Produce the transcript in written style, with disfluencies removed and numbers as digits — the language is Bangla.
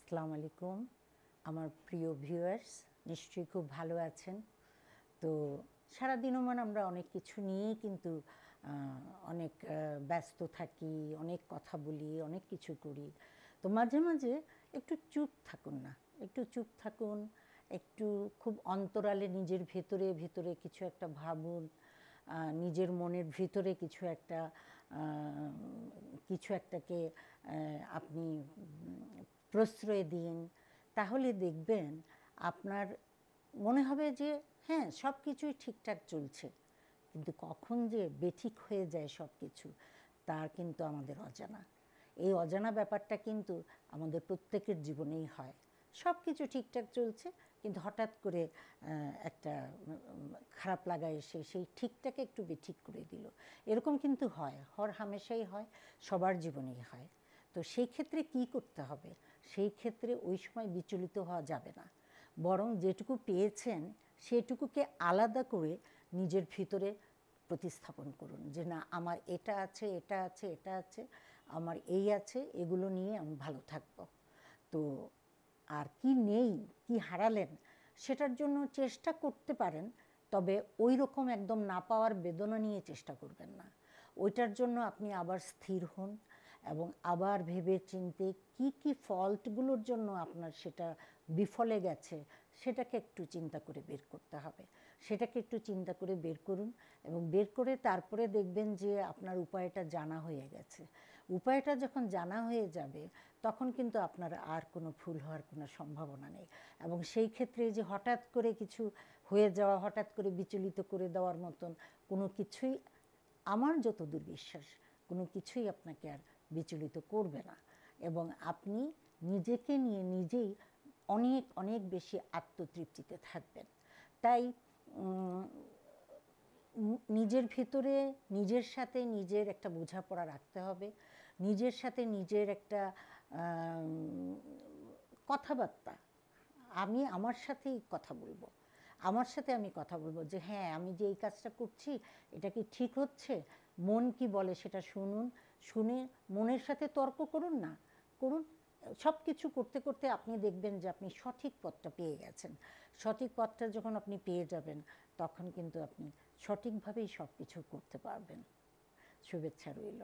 আসসালামু আলাইকুম আমার প্রিয় ভিউয়ার্স, নিশ্চয়ই খুব ভালো আছেন। তো সারাদিনও আমরা অনেক কিছু নিয়েই কিন্তু অনেক ব্যস্ত থাকি, অনেক কথা বলি, অনেক কিছু করি। তো মাঝে মাঝে একটু চুপ থাকুন না, একটু চুপ থাকুন, একটু খুব অন্তরালে নিজের ভেতরে ভেতরে কিছু একটা ভাবুন, নিজের মনের ভিতরে কিছু একটাকে আপনি প্রশ্রয় দিন। তাহলে দেখবেন আপনার মনে হবে যে হ্যাঁ, সব কিছুই ঠিকঠাক চলছে, কিন্তু কখন যে বেঠিক হয়ে যায় সব কিছু, তার কিন্তু আমাদের অজানা। এই অজানা ব্যাপারটা কিন্তু আমাদের প্রত্যেকের জীবনেই হয়। সব কিছু ঠিকঠাক চলছে, কিন্তু হঠাৎ করে একটা খারাপ লাগা এসে সেই ঠিকটাকে একটু বেঠিক করে দিল। এরকম কিন্তু হয়, হামেশাই হয়, সবার জীবনেই হয়। তো সেই ক্ষেত্রে কি করতে হবে? সেই ক্ষেত্রে ওই সময় বিচলিত হওয়া যাবে না, বরং যেটুকু পেয়েছেন সেটুকুকে আলাদা করে নিজের ভিতরে প্রতিস্থাপন করুন যে না, আমার এটা আছে, এটা আছে, এটা আছে, আমার এই আছে, এগুলো নিয়ে আমি ভালো থাকব। তো আর কি নেই, কি হারালেন, সেটার জন্য চেষ্টা করতে পারেন, তবে ওই রকম একদম না পাওয়ার বেদনা নিয়ে চেষ্টা করবেন না। ওইটার জন্য আপনি আবার স্থির হন এবং আবার ভেবে চিন্তে কি কি ফল্টগুলোর জন্য আপনার সেটা বিফলে গেছে সেটাকে একটু চিন্তা করে বের করতে হবে। সেটাকে একটু চিন্তা করে বের করুন এবং বের করে তারপরে দেখবেন যে আপনার উপায়টা জানা হয়ে গেছে। উপায়টা যখন জানা হয়ে যাবে তখন কিন্তু আপনার আর কোনো ভুল হওয়ার কোনো সম্ভাবনা নেই। এবং সেই ক্ষেত্রে যে হঠাৎ করে কিছু হয়ে যাওয়া, হঠাৎ করে বিচলিত করে দেওয়ার মতন কোনো কিছুই, আমার যতদূর বিশ্বাস, কোনো কিছুই আপনাকে আর বিচলিত করবে না। এবং আপনি নিজেকে নিয়ে নিজেই অনেক অনেক বেশি আত্মতৃপ্তিতে থাকবেন। তাই নিজের ভিতরে নিজের সাথে নিজের একটা বোঝাপড়া রাখতে হবে, নিজের সাথে নিজের একটা কথাবার্তা, আমি আমার সাথেই কথা বলবো, আমার সাথে আমি কথা বলবো যে হ্যাঁ, আমি যে এই কাজটা করছি এটা কি ঠিক হচ্ছে, মন কি বলে সেটা শুনুন। শুনে মনের সাথে তর্ক করুন না, করুন। সব কিছু করতে করতে আপনি দেখবেন যে আপনি সঠিক পথটা পেয়ে গেছেন। সঠিক পথটা যখন আপনি পেয়ে যাবেন তখন কিন্তু আপনি সঠিকভাবেই সব কিছু করতে পারবেন। শুভেচ্ছা রইল।